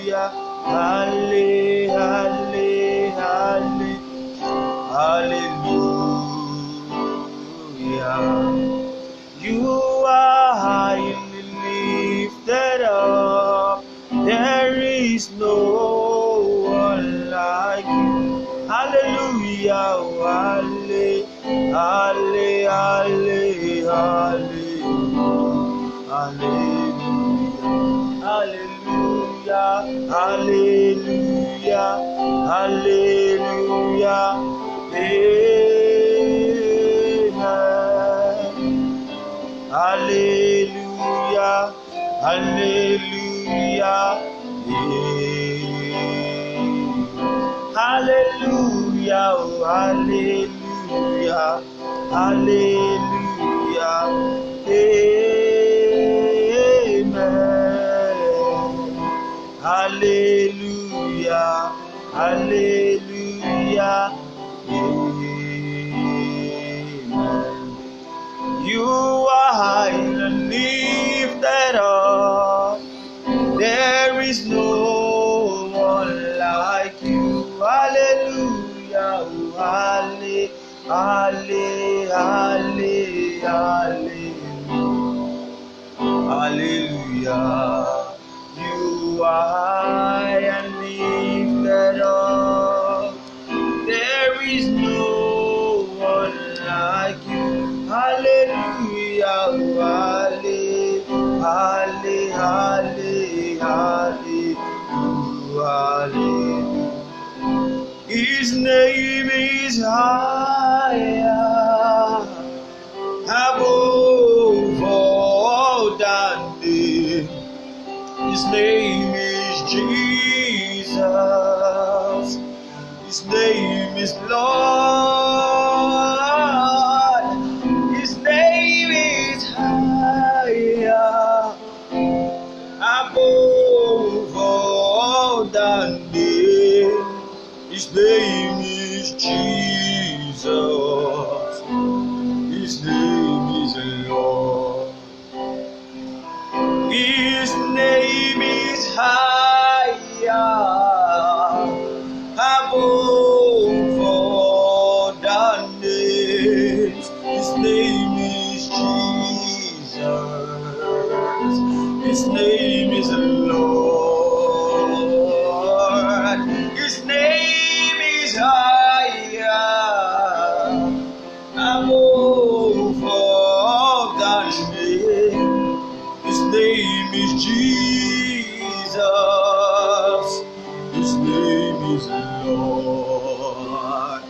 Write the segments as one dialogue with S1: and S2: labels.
S1: halle, halle, halle, hallelujah. You are highly lifted up. There is no one like you. Hallelujah, halle, halle, halle, hallelujah, hallelujah, hallelujah, hallelujah, amen. Hallelujah, hallelujah, amen. Hallelujah, oh, hallelujah, hallelujah, amen. Hallelujah, hallelujah, amen. You are high and lifted up. There is no one like you. Hallelujah, oh, halle, halle, halle, hallelujah. You are high and lifted up. There is no one like you. Hallelujah, halle, halle, halle, hallelujah. His name is higher above all than name. His name is Jesus. His name is Lord. His name is higher above all than name. His name is Jesus. His name is Lord. His name is higher above all the names. His name is Jesus. His name is Lord. His name is higher above all the names. His name is Jesus. His name is Lord.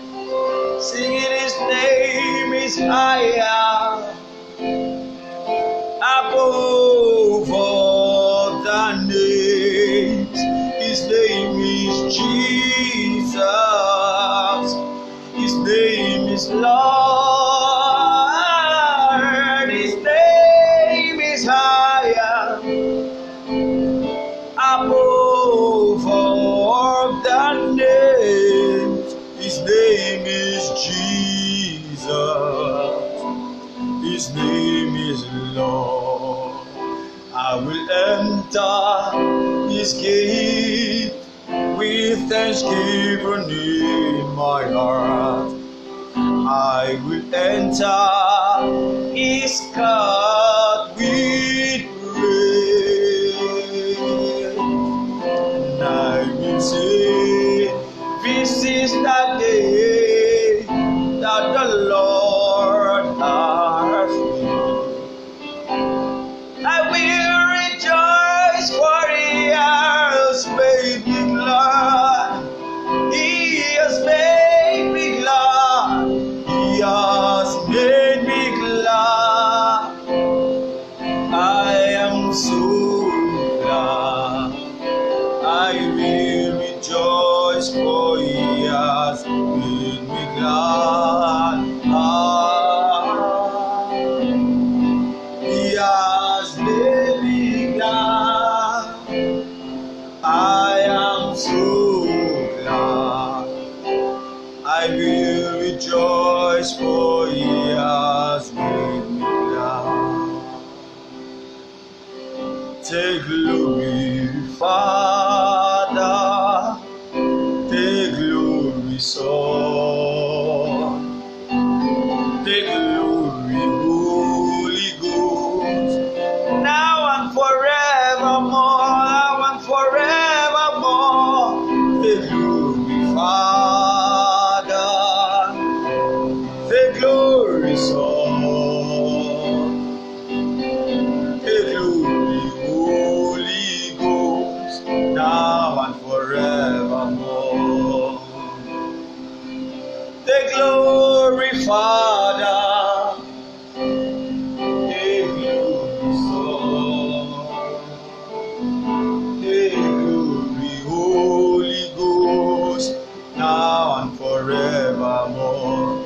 S1: Singing His name is higher above all the names. His name is Jesus. His name is Lord. His name is higher above all the names. His name is Jesus. His name is Lord. I will enter His gate with thanksgiving in my heart. I will enter His court with praise. And I will say, this is the day that the Lord has made. I will rejoice, for He has made me glad. He has made me glad. He has made me glad. I am so glad. I will rejoice, for He has made me glad. He has made me glad. I am so glad. I will rejoice, for He has made me glad. Take glory, Father. now and forevermore. Take glory, Father. Take glory, Son. Take glory, Holy Ghost, now and forevermore.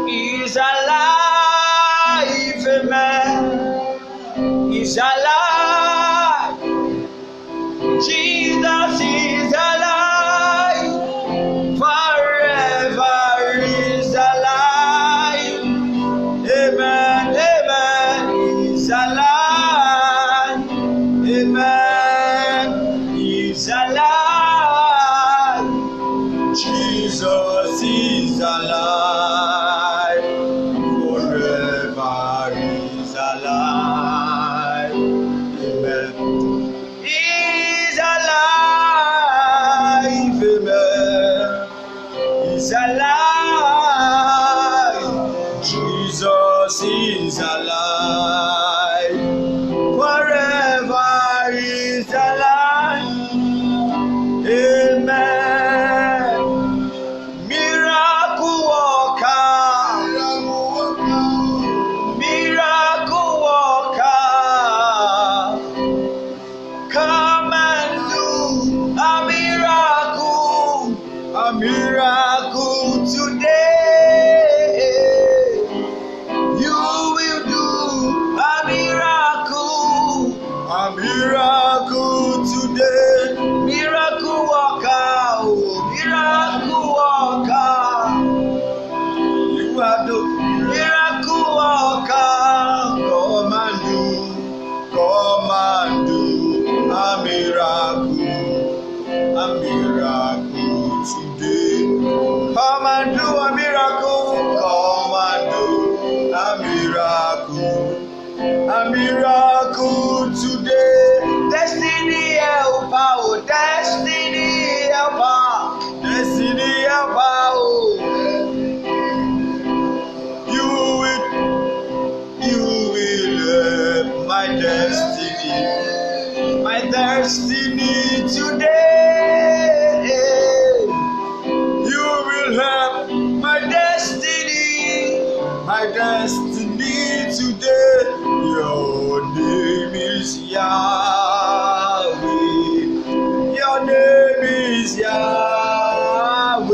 S1: He's alive, amen. He's alive. Jesus is alive. Forever is alive. Amen, amen. He's alive. Amen. He's alive. Jesus is alive. Forever is alive. Amen. He's alive. Amen. He's alive. Jesus is alive. Forever is alive. Amen. Miracle worker. Miracle worker. Come and do a miracle today. You will do a miracle today. Miracle worker, oh, miracle worker. You are the miracle worker. Come and do a miracle today. Come and do a miracle. Come and do a miracle today. Destiny helper, oh, destiny helper, destiny helper, oh. You will help my destiny today. You will help my destiny today. Your name is Yahweh. Your name is Yahweh.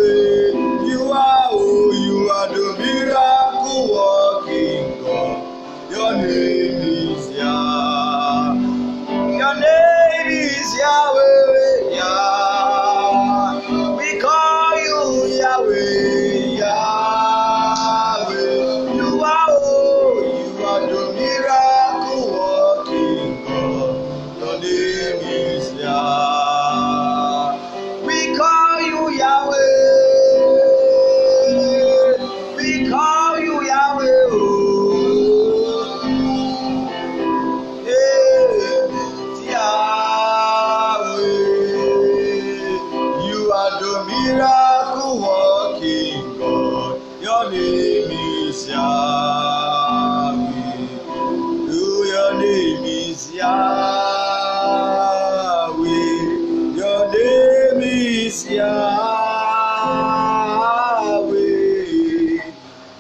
S1: You are the miracle working God. Your name is Yahweh. Your name is Yahweh. Yah. We call you Yahweh. Yahweh. You are the miracle working God. Your name is Yah. We call you Yahweh. We call you Yahweh. Miracle working God, your name is Yahweh. Your name is Yahweh. Your name is Yahweh.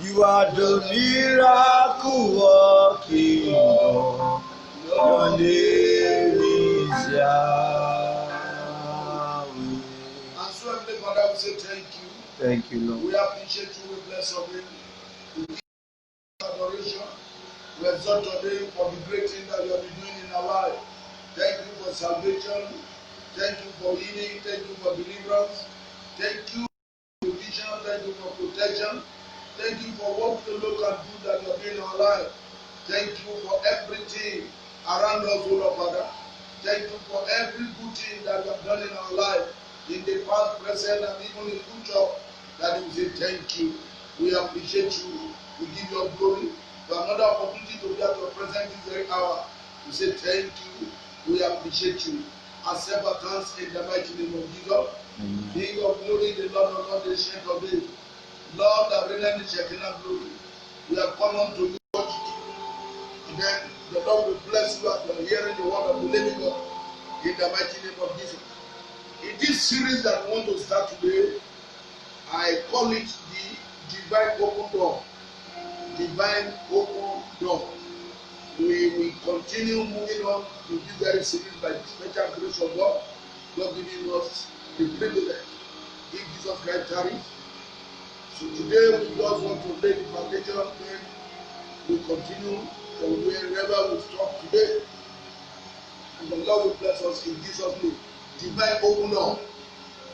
S1: You are the miracle working God. Your name is Yahweh.
S2: Father, we say thank you.
S1: Thank you, Lord.
S2: We appreciate you. We bless your name. We give you adoration. We exalt your name for the great thing that you have been doing in our life. Thank you for salvation. Thank you for healing. Thank you for deliverance. Thank you for provision. Thank you for protection. Thank you for what the Lord can do that you have been in our life. Thank you for everything around us, O Lord Father. Thank you for every good thing that you have done in our life, in the past, present, and even in the future, that we say thank you. We appreciate you. We give you glory for another opportunity to be at your presence this very hour. We say thank you. We appreciate you. Accept our thanks in the mighty name of Jesus. King of glory, the Lord of God, the strength of days. Lord, that reigneth in Shekinah glory. We have come unto you. And then the Lord will bless you as you are hearing the word of the living God. In the mighty name of Jesus. This series that we want to start today, I call it the Divine Open Door. Divine Open Door. We will continue moving on to this very series by the special grace of God. God giving us the privilege. If Jesus Christ tarries. So today we just want to lay the foundation, then we continue from wherever we stop today. And the Lord will bless us in Jesus' name. Divine open door.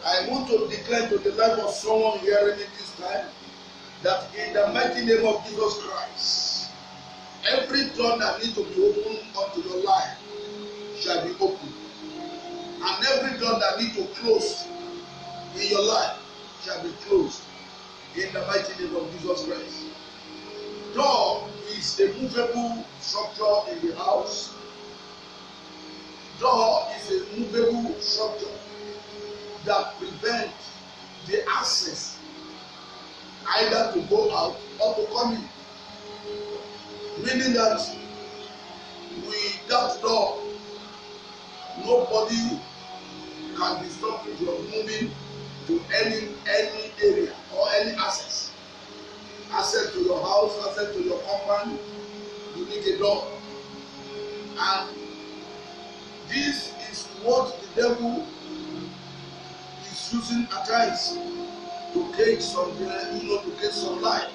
S2: I want to declare to the life of someone hearing it this time that in the mighty name of Jesus Christ, every door that needs to be opened unto your life shall be opened. And every door that needs to close in your life shall be closed. In the mighty name of Jesus Christ. Door is a movable structure in the house. Door is a movable structure that prevents the access either to go out or to come in. Meaning that with that door, nobody can disturb you from moving to any area or any access. Access to your house, access to your compound, you need a door. And this is what the devil is using at times to cage some, to cage some life.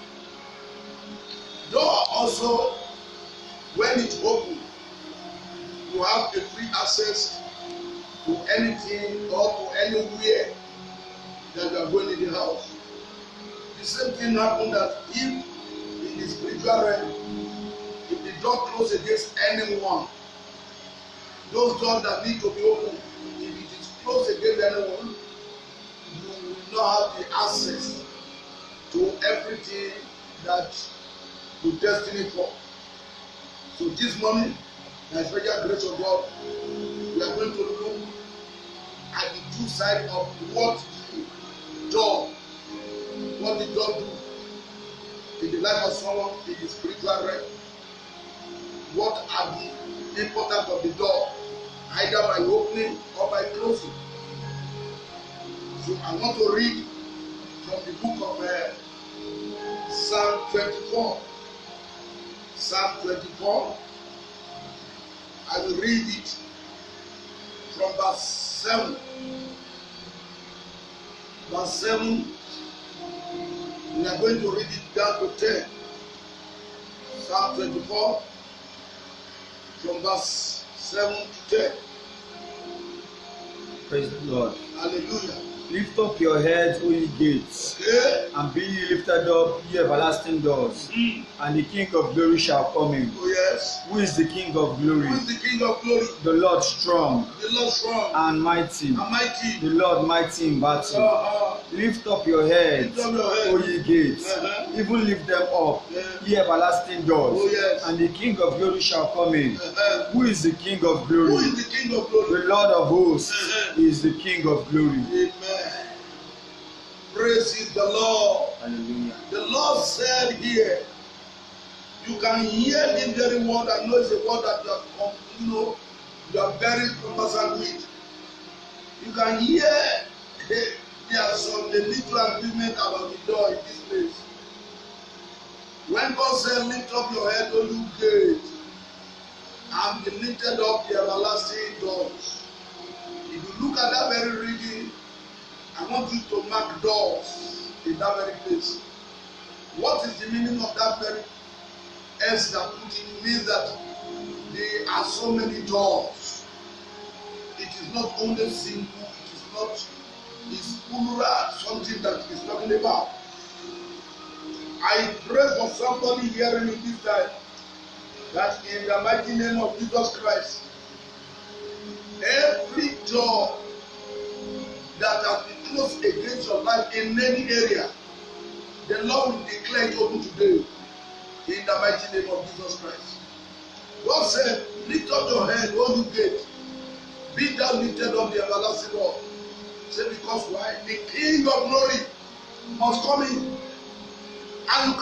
S2: Door also, when it's open, you have a free access to anything or to anywhere that you are going in the house. The same thing happened that if in the spiritual realm, if the door closes against anyone, those doors that need to be opened, if it is closed against anyone, you will not have the access to everything that you destiny for. So this morning, by the special grace of God, we are going to look at the two sides of what the door do in the life of someone in the spiritual realm. What are the importance of the door, either by opening or by closing? So I want to read from the book of Psalm 24. Psalm 24. I will read it from verse 7. Verse 7. We are going to read it down to 10. Psalm 24, from verse 7 to 10.
S1: Praise the Lord.
S2: Hallelujah.
S1: Lift up your heads, O ye gates,
S2: Okay.
S1: and be ye lifted up, ye everlasting doors, and the King of glory shall come in.
S2: Oh yes.
S1: Who is the King of glory?
S2: Who is the King of glory?
S1: The Lord strong
S2: The Lord strong
S1: and mighty,
S2: and mighty.
S1: the Lord mighty in battle. Lift up your heads,
S2: Lift up your head.
S1: O ye gates, even lift them up, ye everlasting doors,
S2: Oh yes.
S1: and the King of glory shall come in. Who is the King of
S2: Who
S1: glory?
S2: is the King of glory?
S1: The Lord of hosts is the King of glory.
S2: Amen. Praise the Lord.
S1: Hallelujah.
S2: The Lord said here, you can hear this very word and know it's a word that you are very conversant with. You can hear there are some little agreement about the door in this place. When God said, lift up your head, O you gate, and be lifted up the everlasting doors. If you look at that very reading, I want you to mark doors in that very place. What is the meaning of that very S that put in? It means that there are so many doors. It is not only single, it is not, it's plural, something that is talking about. I pray for somebody hearing me this time that in the mighty name of Jesus Christ, every door that has been closed against your life in any area, the Lord will declare it open today in the mighty name of Jesus Christ. God said, lift up your head, O you gate, be thou lifted up the everlasting door. Say, because why? The King of glory must come in. And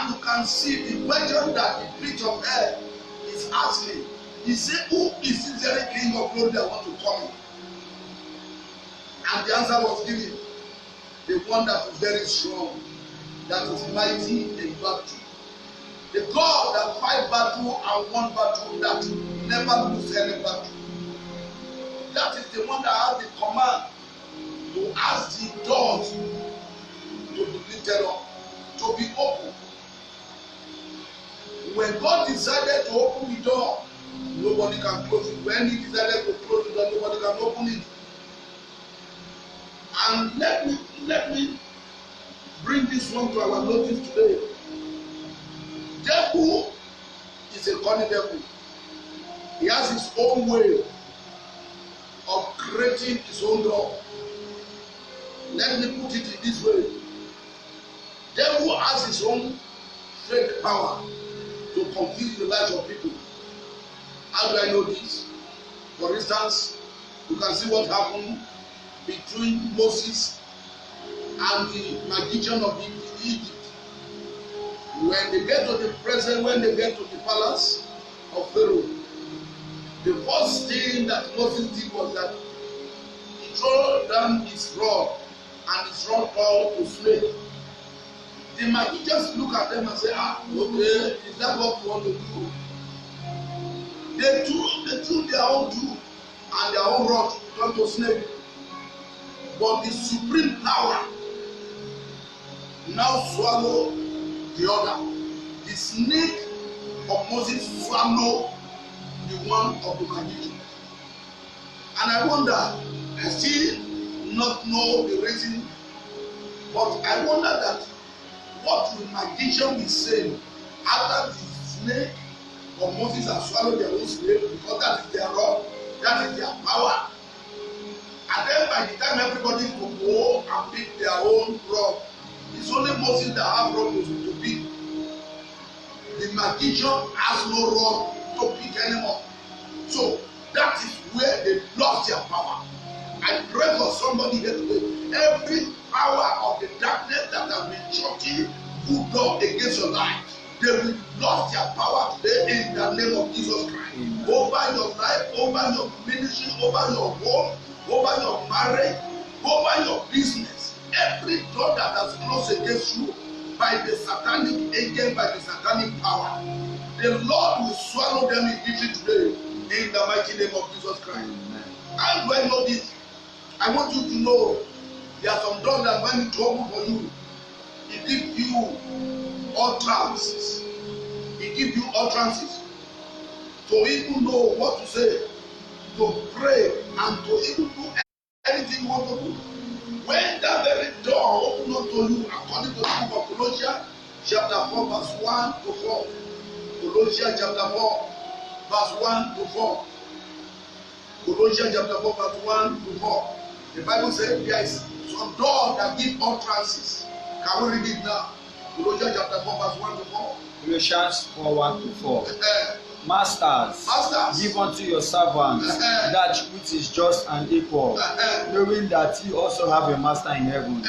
S2: you can see the question that the preacher of hell is asking. He said, who is this very King of glory that want to come in? And the answer was given. The one that is very strong, that is mighty in battle. The God that fight battle and won battle, that never lose any battle. That is the one that has the command to ask the doors to be lifted up, to be open. When God decided to open the door, nobody can close it. When He decided to close the door, nobody can open it. And let me bring this one to our notice today. Devil is a cunning devil. He has his own way of creating his own door. Let me put it in this way. Devil has his own fake power to confuse the lives of people. How do I know this? For instance, you can see what happened between Moses and the magician of Egypt. When they get to the palace of Pharaoh, the first thing that Moses did was that he threw down his rod, and his rod turned to snake. The magicians look at them and say, okay, is that what you want to do? They threw their own tool and their own rod turned to snake. But the supreme power now swallowed the other. The snake of Moses swallowed the one of the magician. And I wonder, I still not know the reason, but I wonder that what the magician is saying after the snake of Moses has swallowed their own snake, because that is their rod, that is their power. And then by the time everybody will go and pick their own rod, it's only Moses that has rod to pick. The magician has no rod to pick anymore. So that is where they lost their power. I pray for somebody here today. Every power of the darkness that has been shutting good door against your life, they will lose their power today in the name of Jesus Christ. Over your life, over your ministry, over your home, over your marriage, over your business. Every door that has closed against you by the satanic agent, by the satanic power, the Lord will swallow them in victory today in the mighty name of Jesus Christ. How do I know this? I want you to know there are some doors that when it open for you, it gives you utterances. It gives you utterances to even know what to say, to pray, and to even do anything you want to do. When that very door opens unto you, according to the book of Colossians, chapter 4, verse 1 to 4. Colossians chapter 4, verse 1 to 4. Colossians chapter 4, verse 1 to 4. The Bible says there is some door that give utterances. Can we read it now? Colossians chapter 4, verse 1 to 4.
S3: Colossians 4, 1 to 4. Masters, give unto your servants that which is just and equal, knowing that ye also have a master in heaven.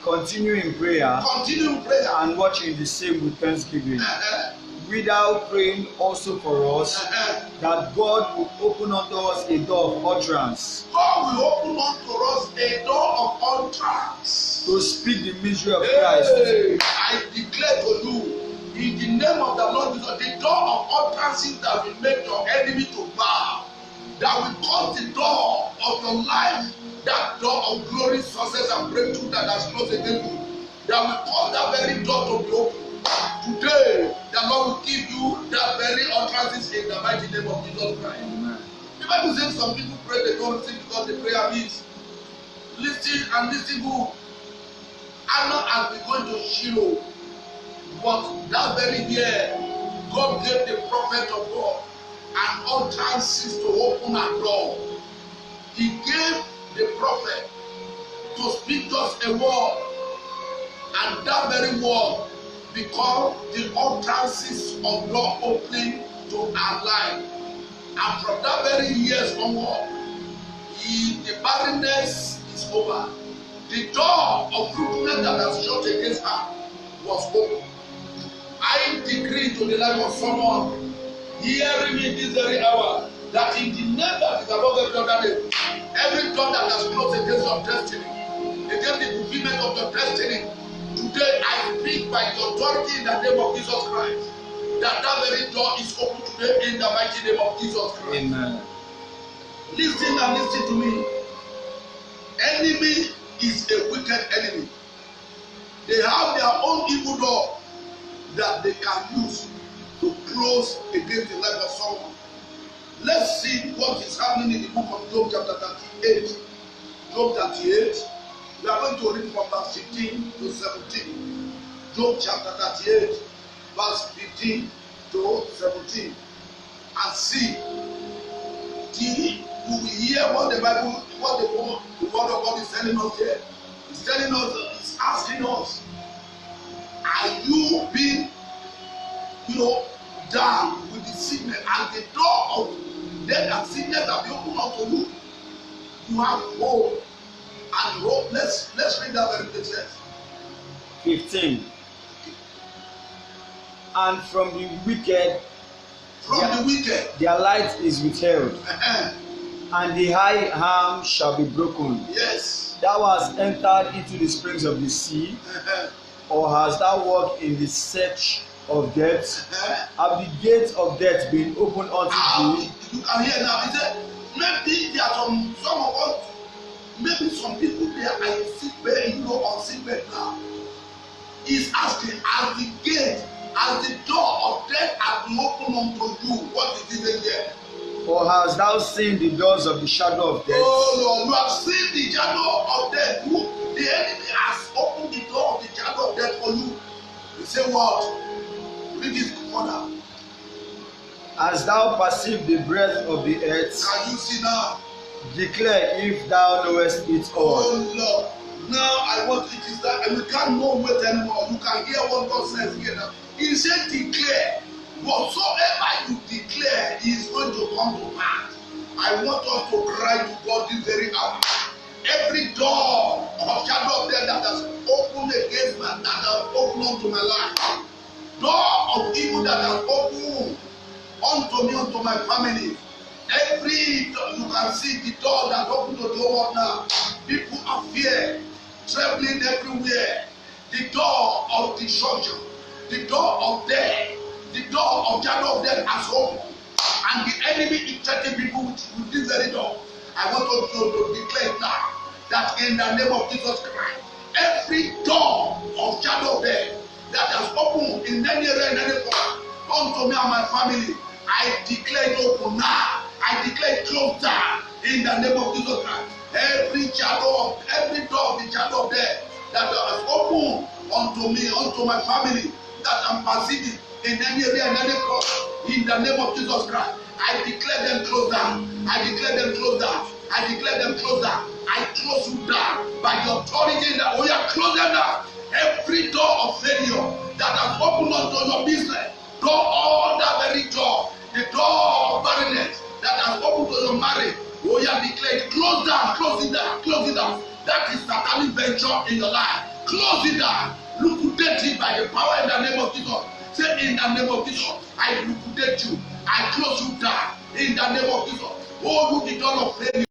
S3: Continue in prayer, and watch in the same with thanksgiving. Without praying also for us, that God will open unto us a door of utterance.
S2: God will open unto us a door of utterance.
S3: To speak the mystery of Christ.
S2: I declare to you, in the name of the Lord Jesus, the door of utterances that will make your enemy to bow, that will cause the door of your life, that door of glory, success, and breakthrough that has closed against you, that will cause that very door to be open. Today, the Lord will give you that very utterances in the mighty name of Jesus Christ. Amen. The Bible says some people pray, they don't receive because the prayer means. Listen and listen good. Anna has been going to Shiloh, but that very year, God gave the prophet of God an utterances to open a door. He gave the prophet to speak just a word, and that very word become the utterances of door opening to our life. And from that very years onward, the barrenness is over. The door of fruitfulness that has shut against her was open. I decree to the life of someone hearing me this very hour that in the name that is above every other name, every door that has closed against of destiny, against the fulfillment of your destiny. Today I speak by the authority in the name of Jesus Christ that very door is open today in the mighty name of Jesus Christ.
S3: Amen.
S2: Listen and listen to me. Enemy is a wicked enemy. They have their own evil door that they can use to close against the life of someone. Let's see what is happening in the book of Job chapter 38. Job 38. We are going to read from verse 15 to 17. Job chapter 38, verse 15 to 17. And see, you will hear what the Bible, what the word of God is telling us here. It's telling us, it's asking us, are you being, down with the sickness, and the door of death and sickness have been opened unto you? You have hope and hope. Let's read that very place.
S3: 15. And from the wicked,
S2: their
S3: light is withheld, and the high arm shall be broken.
S2: Yes.
S3: Thou hast entered into the springs of the sea, or hast thou walked in the search of death? Have the gates of death been opened unto thee?
S2: You can hear now. He said, maybe there are some of us, maybe some people there are in sick bed, on sick bed now. He's asking, as the gate, as the door of death has been opened unto you, what is it there?
S3: Or hast thou seen the doors of the shadow of death?
S2: Oh Lord, you have seen the shadow of death. The enemy has opened the door of the shadow of death for you. You say what? Read this further.
S3: As thou perceive the breadth of the earth,
S2: can you see now?
S3: Declare if thou knowest it all.
S2: Oh Lord, now I want it is that, and we can't know wait anymore. You can hear what God says here now. He said, declare. Whatsoever you declare is going to come to pass. I want us to cry to God this very hour. Every door of shadow of death that has opened against me, that has opened unto my life, door of evil that has opened unto me, unto my family. Every door, you can see the door that opened to the world now. People are fear, traveling everywhere. The door of destruction, the door of death, the door of shadow of death has opened, and the enemy is threatening people with this very door. I want us to declare now that in the name of Jesus Christ, every door of shadow of death that has opened in any area, in any form, unto me and my family, I declare it open now. I declare it closed down in the name of Jesus Christ. Every door of the shadow of death that has opened unto me, unto my family, that I'm perceiving in any area, in any cross, in the name of Jesus Christ, I declare them closed down. I declare them closed down. I declare them closed down. I close you down by the authority that we are closed down. Every door of failure that has opened unto your business, all that very door, the door of barrenness that has opened to your marriage, we are declared close down, close it down, close it down. That is satanic venture in your life. Close it down. Liquidate it by the power in the name of Jesus. Say, in the name of Jesus, I liquidate you. I close you down. In the name of Jesus. Oh, you the door of failure.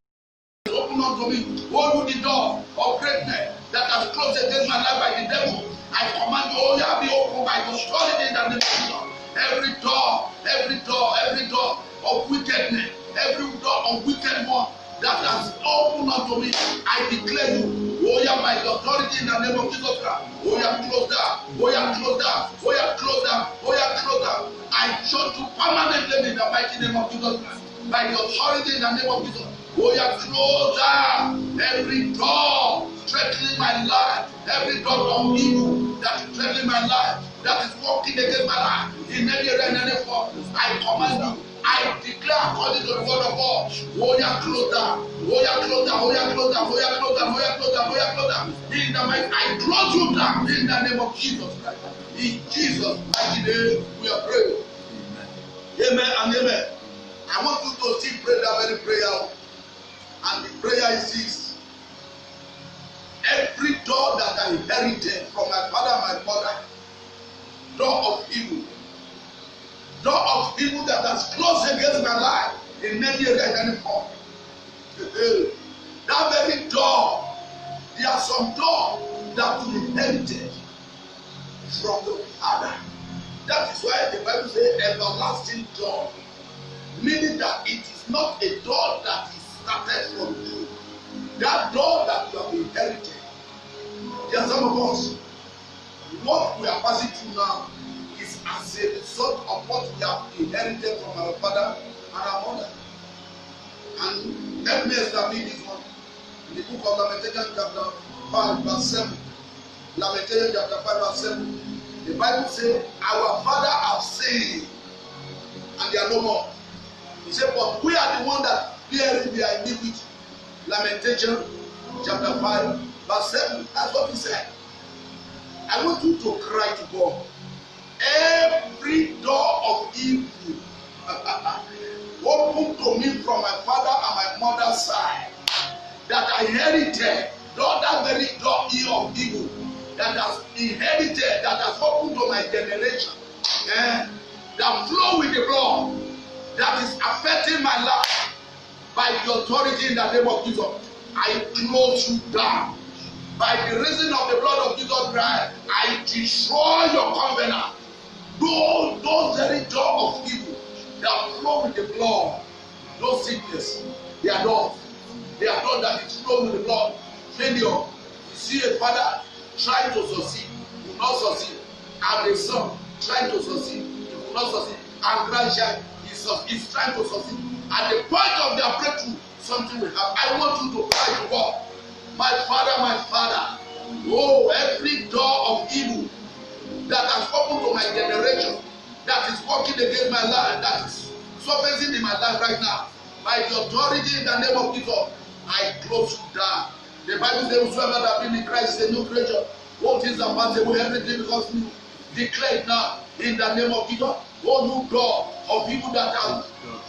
S2: Open unto me. Oh, you the door of greatness that has closed against my life by the devil. I command you, oh, you be open by the authority in the name of Jesus. Every door of wickedness, every door of wicked one that has opened unto me, I declare you. Oh, yeah, by the authority in the name of Jesus Christ. Oh, yeah, close down. Oh, yeah, close down. Oh, yeah, close down. Oh, yeah, close down. I shut you permanently in the mighty name of Jesus Christ. By the authority in the name of Jesus. Oh, yeah, close down every door threatening my life. Every door of evil that is threatening my life, that is working against my life in any area, in any form. I command you. I declare according to the word of God. Oh, yeah, close down. Oh, yeah, close down. Oh, yeah, close down. Oh, yeah, close down. Oh, yeah, close down. Oh, yeah, close down. In the mighty, I close you down in the name of Jesus Christ. In Jesus' mighty name, we are praying. Amen and amen. I want you to still pray that very prayer. And the prayer is this. Every door that I inherited from my father and my mother, door of evil that has closed against my life in any area, in any form. That very door everlasting door, meaning that it is not a door that is started from you. That door that you have inherited. There are some of us, what we are passing through now is as a result of what we have inherited from our father and our mother. And let me establish this one. In the book of Lamentations chapter 5 verse 7. Lamentations chapter 5 verse 7. The Bible says, our father have sinned and they are no more. He said, but we are the one that bearing their iniquity. Lamentation chapter 5 verse 7. That's what he said. I want you to cry to God. Every door of evil open to me from my father and my mother's side that I inherited, that very door of evil that has inherited, that has opened to my generation, that flow with the blood, that is affecting my life by the authority in the name of Jesus. I close you down. By the reason of the blood of Jesus Christ, I destroy your covenant. Those very door of evil that flow with the blood, those sickness, they are doors. They are doors that is flow with the blood. Failure. You see a father trying to succeed, he will not succeed. And a son trying to succeed, he will not succeed. And grandchild is trying to succeed. At the point of their breakthrough, something will happen. I want you to cry to God. My Father, oh, every door of evil that has opened to my generation, that is working against my life, that is surfacing in my life right now, by the authority in the name of Jesus, I close you down. The Bible says, whosoever that be in Christ is a new creature. All things are passed away, everything becomes new. Declare it now in the name of Jesus. Oh, new door of evil that are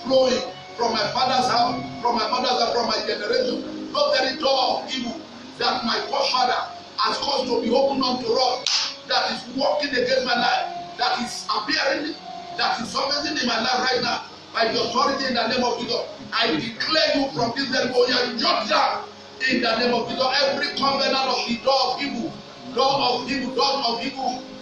S2: flowing from my father's house, from my mother's house, from my generation. No very door of evil that my forefather has caused to be opened unto us, that is working against my life, that is appearing, that is surfacing in my life right now, by the authority in the name of Jesus. I declare you from this day going and judge down in the name of Jesus. Every covenant of the door of evil,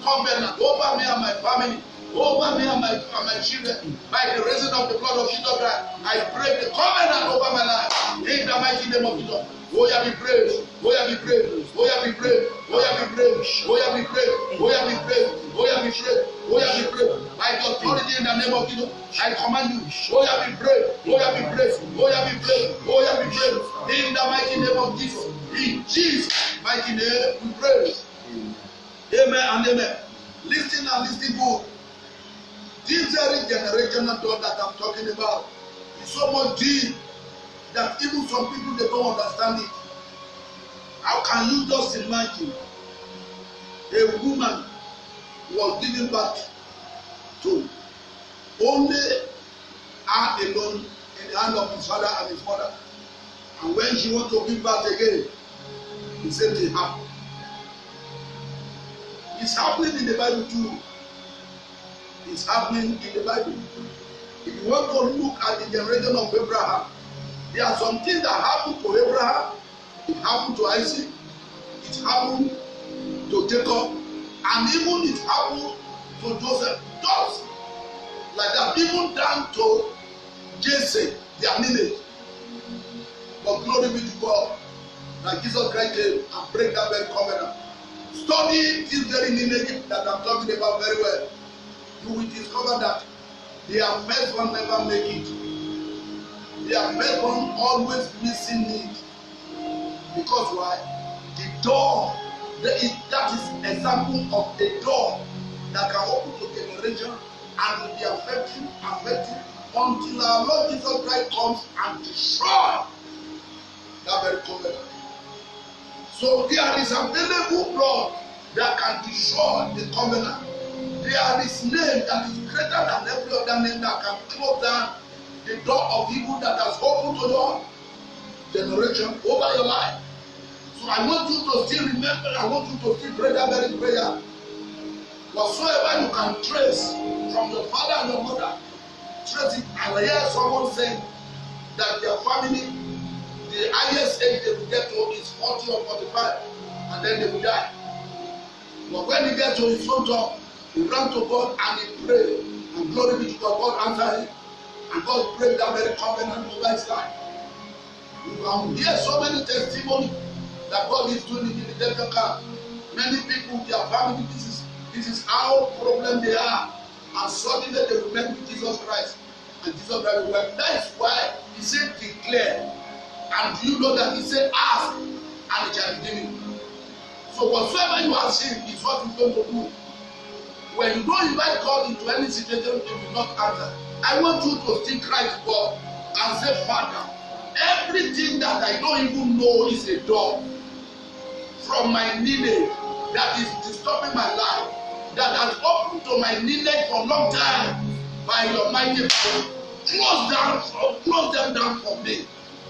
S2: covenant over me and my family, over me and my children, by the reason of the blood of Jesus Christ, I break the covenant over my life in the mighty name of Jesus. Oh, yeah, be brave. Oh, yeah, be brave. Oh, yeah, be brave. Oh, yeah, be brave. Oh, yeah, be brave. Oh, yeah, be brave. Oh, yeah, be brave. Oh, yeah, be brave. By the authority in the name of Jesus, I command you. Oh, yeah, be brave. Oh, yeah, be brave. Oh, yeah, be brave. Oh, yeah, be brave. In the mighty name of Jesus. In Jesus' mighty name, we pray. Amen and amen. Listen and listen good. This very generational door that I'm talking about is so much deep that even some people, they don't understand it. How can you just imagine a woman was giving birth to only her alone in the hand of his father and his mother, and when she wants to give birth again, the same thing happened. It's happening in the Bible too. It's happening in the Bible. If you want to look at the generation of Abraham, there are some things that happened to Abraham, it happened to Isaac, it happened to Jacob, and even it happened to Joseph. Just like that, even down to Jesse, their lineage. But glory be to God that Jesus Christ came and break that very covenant. Study this very lineage that I'm talking about very well. You will discover that their first one never make it. Their first one always missing it. Because why? The door, that is example of a door that can open to generation and will be affecting until our Lord Jesus Christ comes and destroy that very covenant. So there is available blood that can destroy the covenant. There is name that is greater than every other name that can close down the door of evil that has opened to your generation over your life. So I want you to still remember, I want you to still pray that very prayer. Whatsoever you can trace from your father and your mother, trace it. I hear someone saying that their family, the highest age they will get to is 40 or 45, and then they will die. But when he gets to his own job, he ran to God and he prayed. And glory be to God. God answered him. And God break that very covenant over his life. You can hear so many testimonies that God is doing in the Delta camp. Many people, their family, this is how problem they are. And suddenly they will meet with Jesus Christ. And Jesus Christ will work. That is why he said declare. And you know that he said ask and it shall be given. So whatsoever you are saying is what you're going to do. When you don't invite God into any situation, he will not answer. I want you to still cry to God and say, Father, everything that I don't even know is a door from my lineage that is disturbing my life, that has opened to my lineage for a long time by your mighty power. Close them down for me.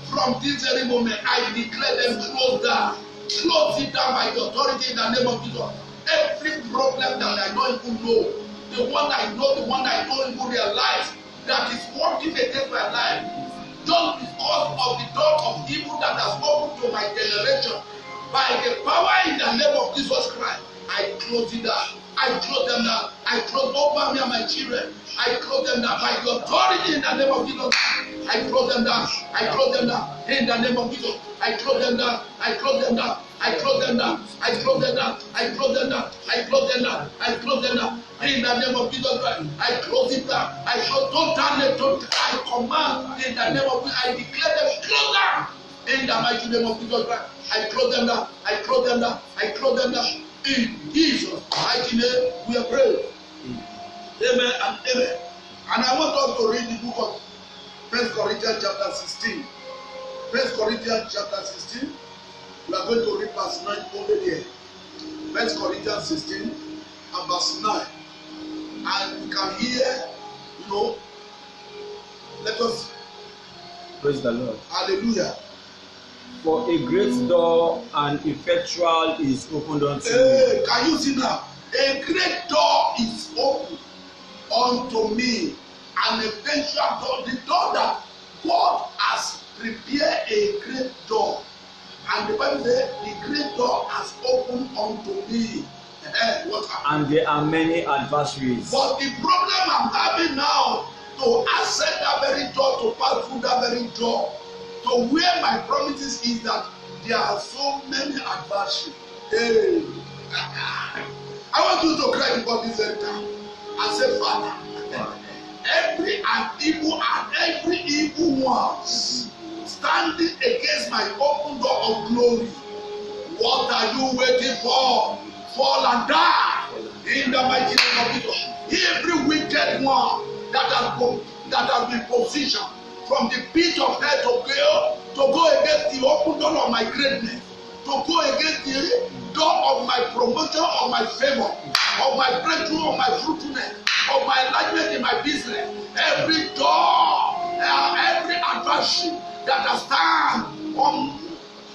S2: From this very moment, I declare them closed down. Close it down by the authority in the name of Jesus. Every problem that I don't even know, the one I know, the one I don't even realize that is working against my life, just because of the door of evil that has opened to my generation, by the power in the name of Jesus Christ, I close it down. I close them down. I close over me and my children. I close them down by the authority in the name of Jesus. I close them down. I close them down in the name of Jesus. I close them down. I close them down. I close them down. I close them down. I close them down. I close them down. I close them down in the name of Jesus Christ. I close it down. I close. Don't turn it. Don't. I command in the name of Jesus. I declare them close down in the mighty name of Jesus Christ. I close them down. I close them down. I close them down. In Jesus' mighty name, we are praying. Amen and amen. And I want us to read the book of 1 Corinthians chapter 16. 1 Corinthians chapter 16. We are going to read verse 9 over there. 1 Corinthians 16 and verse 9. And we can hear, let us.
S3: Praise the Lord.
S2: Hallelujah.
S3: For a great door and effectual is opened unto
S2: me. Can you see now? A great door is open unto me. An effectual door. The door that God has prepared a great door. And the Bible says, the great door has opened unto me.
S3: And there are many adversaries.
S2: But the problem I'm having now, to access that very door, to pass through that very door, to where my promises is that there are so many adversaries. Hey. I want you to cry before this very time and say, Father, every evil one standing against my open door of glory, what are you waiting for? Fall and die in the mighty name of Jesus. Every wicked one that has been positioned from the pit of hell to go against the open door of my greatness, to go against the door of my promotion, of my favor, of my breakthrough, of my fruitfulness, of my enlargement in my business. Every door, every adversary that has stand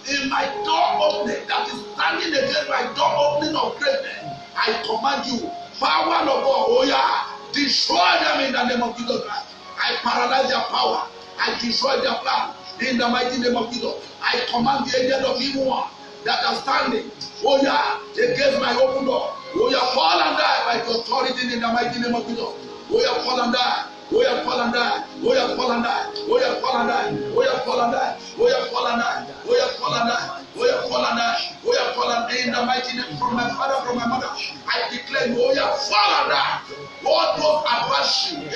S2: in my door opening, that is standing against my door opening of greatness, I command you, power of God, oh yeah, destroy them in the name of Jesus Christ. I paralyze their power. I destroy their plan in the mighty name of Jesus. I command the agent of evil one that are standing, oh yeah, against my open door. Oh yeah, fall and die by the authority in the mighty name of Jesus. Oh yeah, fall and die. Oh yeah, fall and die. Oh yeah, fall and die. Oh yeah, fall and die. Oh yeah, fall and die. Oh yeah, fall and die. Oh yeah, fall and die. Oh yeah, fall and die. Oh yeah, fall and die in the mighty name from my father, from my mother. I declare, oh yeah, fall and die. All those adversaries,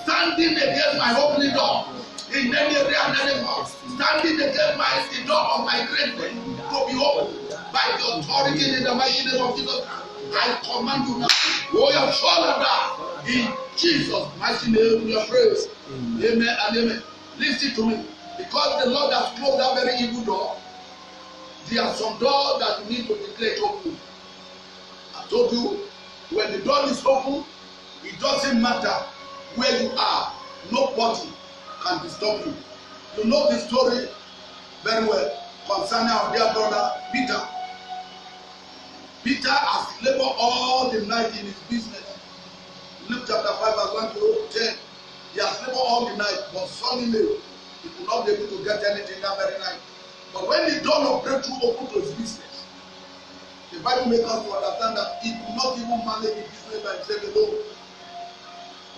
S2: standing against my opening door. In any area and any more, standing against the door of my greatness to be opened by the authority in the mighty name of Jesus. I command you now, oh yeah, fall and die in Jesus' mighty name. We are praised. Amen and amen. Listen to me, because the Lord has closed that very evil door. There are some doors that you need to declare open. I told you, when the door is open, it doesn't matter where you are. Nobody can disturb you. You know the story very well concerning our dear brother Peter. Peter has labored all the night in his business. Luke chapter 5 verse 1 to 10. He has labored all the night, but suddenly he could not be able to get anything that very night. But when the dawn of breakthrough opened to his business, the Bible makes us to understand that he could not even manage the business by himself alone.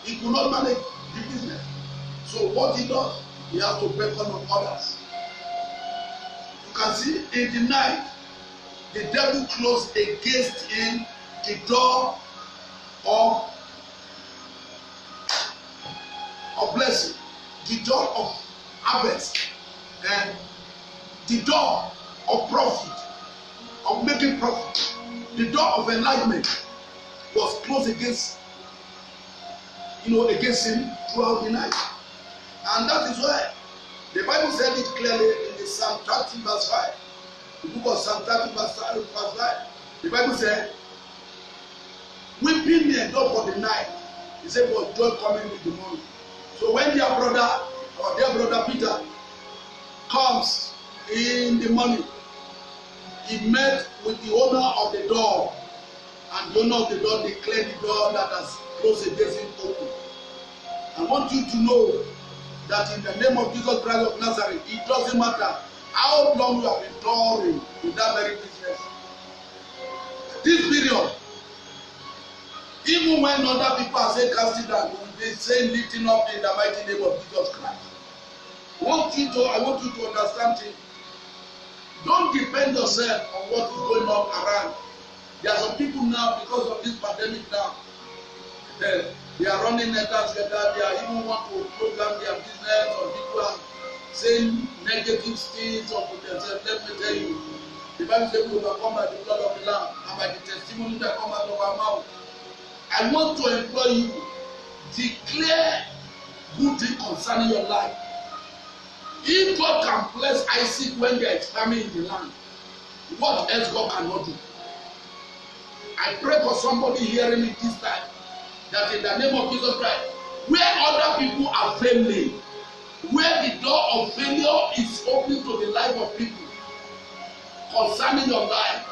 S2: He could not manage the business. So what he does, he has to beckon on others. You can see in the night, the devil closed against him the door of blessing, the door of harvest, and the door of profit, of making profit. The door of enlightenment was closed against him throughout the night. And that is why the Bible said it clearly in the Psalm 30 verse 5. The book of Psalm 30 verse 5. The Bible said, weeping may endure for the night. He said, but joy coming with the morning. So when their brother Peter comes in the morning, he met with the owner of the door, and the owner of the door declared the door that has closed against him open. I want you to know that in the name of Jesus Christ of Nazareth, it doesn't matter how long you have been touring in that very business. This period, even when other people are saying casting down, they say lifting up in the mighty name of Jesus Christ. I want you to understand it. Don't depend yourself on what is going on around. There are some people now, because of this pandemic now, they are running letters, they are even want to program their business, or people are saying negative things of themselves. Let me tell you, the Bible says we overcome by the blood of the Lamb and by the testimony that comes out of our mouth. I want to implore you, declare good things concerning your life. If God can bless Isaac when there is famine in the land, what else God cannot do? I pray for somebody hearing me this time, that in the name of Jesus Christ, where other people are failing, where the door of failure is open to the life of people concerning your life,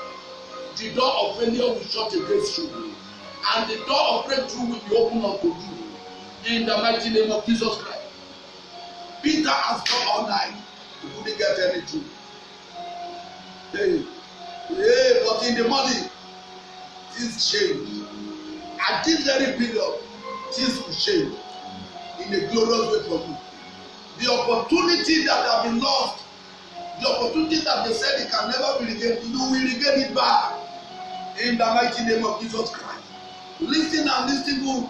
S2: the door of failure will shut against you, and the door of breakthrough will be open unto you in the mighty name of Jesus Christ. Peter has come all night, he couldn't get anything. But in the morning, things changed. At this very period, things will change in a glorious way for you. The opportunity that have been lost, the opportunity that they said it can never be regained, you will regain it back in the mighty name of Jesus Christ. Listen and listen good.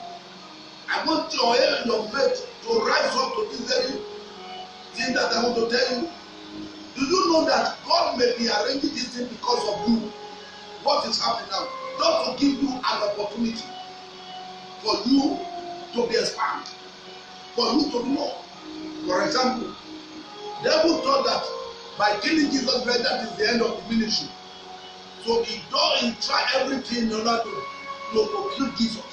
S2: I want your aim and your faith to rise up to this very thing that I want to tell you. Do you know that God may be arranging this thing because of you? What is happening now? Just to give you an opportunity for you to be expanded, for you to know. For example, the devil thought that by killing Jesus Christ, that is the end of the ministry. So he tried everything in order to kill Jesus.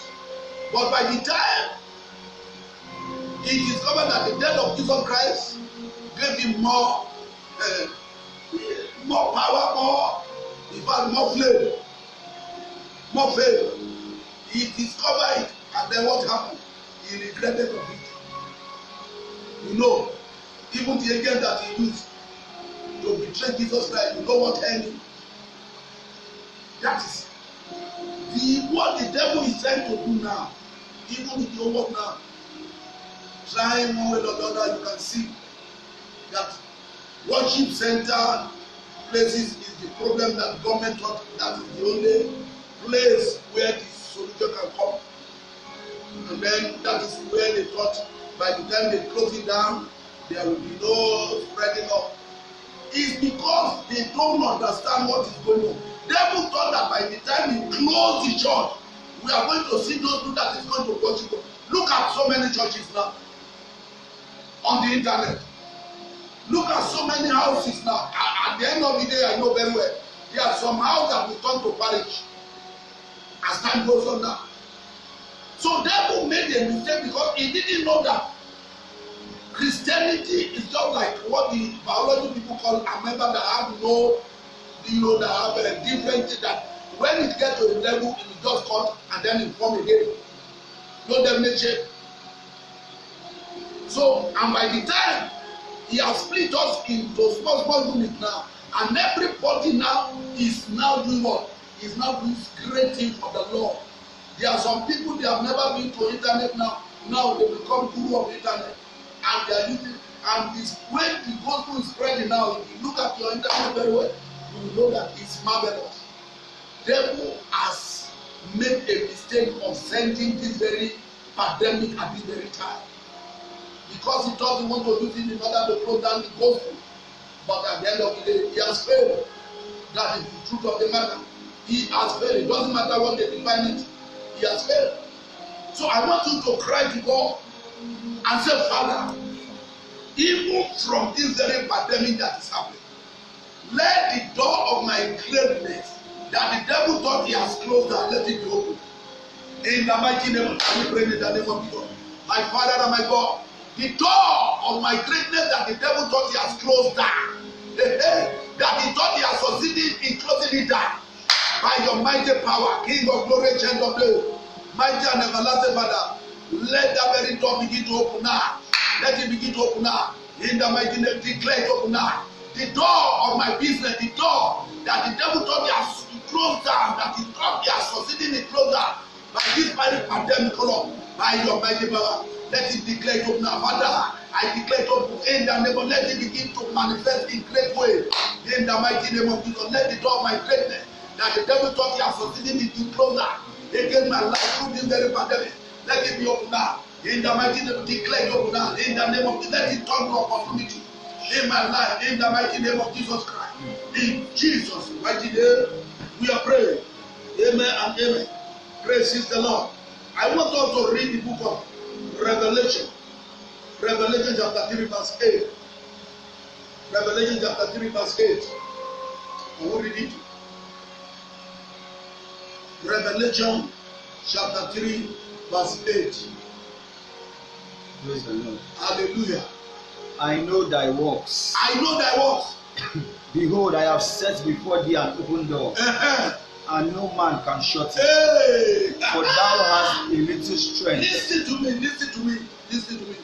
S2: But by the time he discovered that the death of Jesus Christ gave him more power, more flame, more faith, he discovered it, and then what happened? He regretted of it. You know, even the agent that he used to betray Jesus Christ, you know what ending? That is what the devil is trying to do now. Even with your work now, trying one way or the other, you can see that worship center places is the problem that government thought that is the only place where the solution can come. And then that is where they thought by the time they close it down, there will be no spreading up. It's because they don't understand what is going on. Devil thought that by the time he closed the church, we are going to see those people that is going to worship God. Look at so many churches now on the internet. Look at so many houses now. At the end of the day, I know very well, there are some houses that will turn to parish as time goes on now. So devil made a mistake because he didn't know that Christianity is just like what the biology people call a member that have no, that have a different thing, that when it gets to a level, it is just cut and then it form again. No definition. So, and by the time he has split us into small units now, and everybody now is now doing what? Is now doing great things for the Lord. There are some people, they have never been to internet now. Now they become guru of internet, and they are using, and it's when the gospel is spreading now. If you look at your internet very well, you will know that it's marvelous. Devil has made a mistake of sending this very pandemic at this very time, because he doesn't want to use it in order to close down the gospel. But at the end of the day, he has failed. That is the truth of the matter. He has failed. It doesn't matter what they define it. He has failed. So I want you to cry to God and say, Father, even from this very pandemic that is happening, let the door of my greatness that the devil thought he has closed down, let it be open. In the mighty name of God, we pray in the name of God. My Father and my God, the door of my greatness that the devil thought he has closed down, that he thought he has succeeded in closing it down, by your mighty power, King of glory, Chain of days, mighty and everlasting Father, let that very door begin to open now. Let it begin to open now. In the mighty name, declare it open now. The door of my business, the door that the devil thought he has closed down, that he thought he has succeeded in closed down, by this very pandemic, Lord, by your mighty power, let it declare it open now. Father, I declare it open in the name of, let it begin to manifest in great way. In the mighty name of Jesus, let the door of my greatness that the devil thought he has succeeded in closed down against my life through this very pandemic, let it be open now. In the mighty name, declare it open now. In the name of Jesus, let it turn to opportunity in my life. In the mighty name of Jesus Christ. In Jesus' mighty name, we are praying. Amen and amen. Praise the Lord. I want us to read the book of Revelation. Revelation chapter 3 verse 8. Revelation chapter 3 verse 8. I will read it. Revelation chapter 3 verse 8.
S3: Praise the Lord.
S2: Hallelujah.
S3: I know thy works.
S2: I know thy works.
S3: Behold, I have set before thee an open door, and no man can shut it.
S2: Hey.
S3: For thou hast a little strength.
S2: Listen to me, listen to me, listen to me.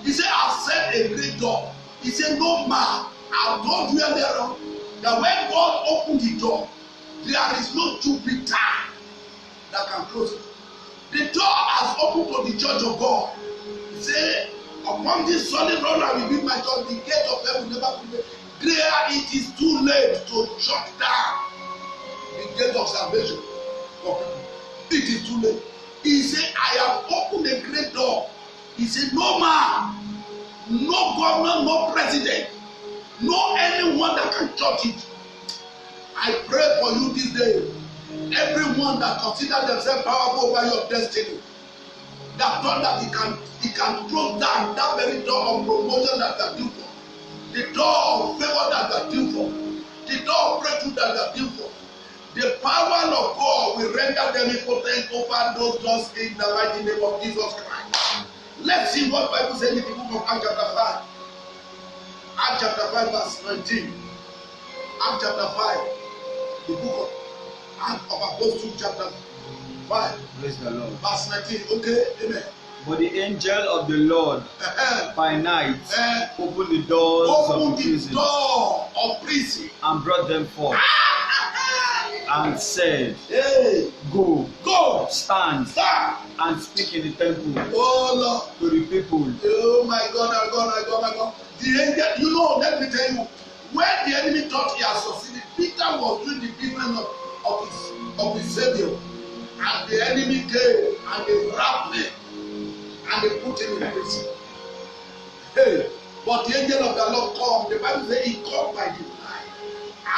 S2: He said, I've set a great door. He said, no man. I told you earlier that when God opened the door, there is no Jupiter that can close it. The door has opened to the church of God. He said, upon this solid rock I will build my church, the gate of heaven will never prevail. There it is too late to shut down the gate of salvation for people. It is too late. He said, I have opened a great door. He said, no man, no governor, no president, no anyone that can shut it. I pray for you this day. Everyone that considers themselves powerful over your destiny, that thought that he can close down that very door of promotion that they are due for, the door of favor that they are due for, the door of breakthrough that they are due for. The power of God will render them impotent over those doors in the mighty name of Jesus Christ. Let's see what the Bible says in the book of Acts chapter 5. Acts chapter 5 verse 19. Acts chapter 5. The book of Apostles chapter 5.
S3: Praise the Lord.
S2: Verse 19. Okay, amen.
S3: But the angel of the Lord by night opened the doors of the prison,
S2: door of prison
S3: and brought them forth, and said,
S2: hey,
S3: Go, stand,
S2: stand,
S3: and speak in the temple
S2: oh
S3: to the people.
S2: Oh my God, my God, my God, my God. The angel, you know, let me tell you, when the enemy thought he had succeeded, Peter was doing the business of his Savior, and the enemy came and they wrapped him and they put him in prison. Hey, but the angel of the Lord come. The Bible says he come by the night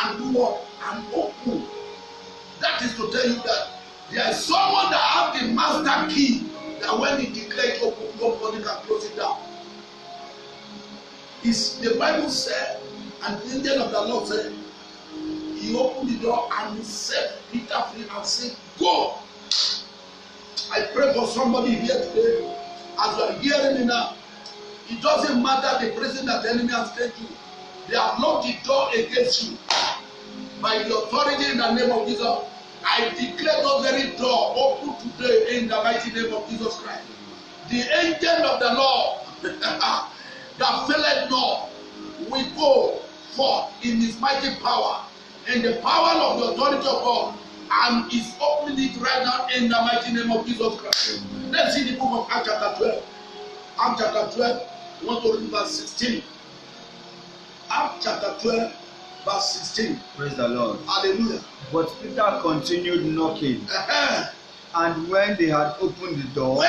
S2: and do what? And open. That is to tell you that there is someone that has the master key, that when he declares open, nobody can close it down. The Bible said, and the angel of the Lord said, he opened the door and he set Peter free and said, Go. I pray for somebody here today, as you are hearing me now. It doesn't matter the prison that the enemy has taken you. They have locked the door against you. By the authority in the name of Jesus, I declare the very door open today in the mighty name of Jesus Christ. The angel of the Lord that filleth not will go forth in his mighty power, in the power of the authority of God, and is opening it right now in the mighty name of Jesus Christ. Let's see the book of Acts chapter 12. Acts chapter 12, we want to read verse 16. Acts chapter 12, verse 16.
S3: Praise the Lord.
S2: Hallelujah.
S3: But Peter continued knocking. And when they had opened the door,